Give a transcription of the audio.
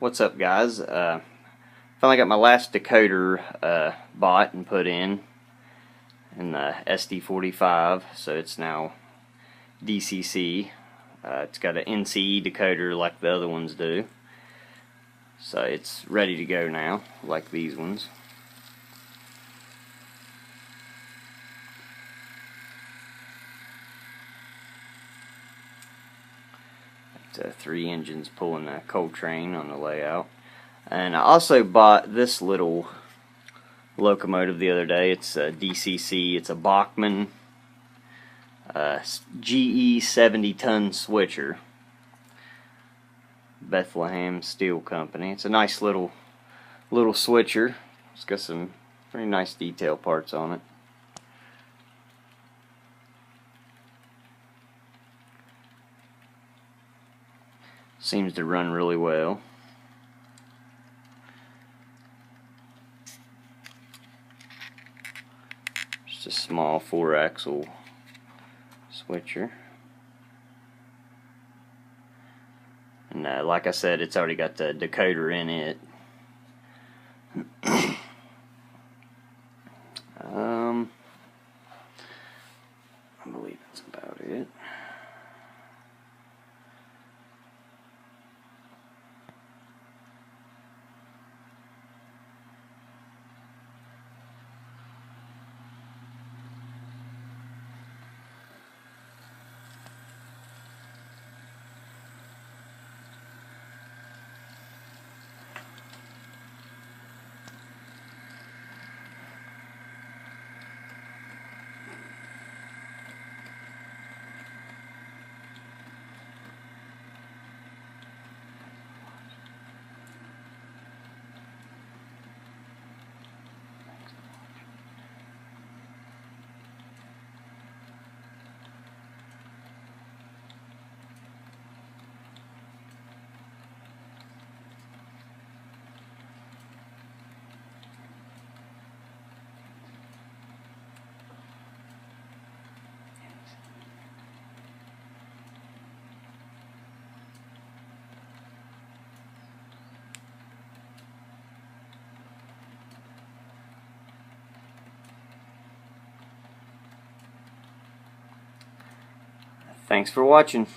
What's up, guys? Finally got my last decoder bought and put in the SD45, so it's now DCC. It's got an NCE decoder like the other ones do, so it's ready to go now, like these ones. It's 3 engines pulling a coal train on the layout. And I also bought this little locomotive the other day. It's a DCC. It's a Bachmann GE 70-ton switcher. Bethlehem Steel Company. It's a nice little switcher. It's got some pretty nice detail parts on it. Seems to run really well. Just a small 4-axle switcher. And like I said, it's already got the decoder in it. I believe that's about it. Thanks for watching.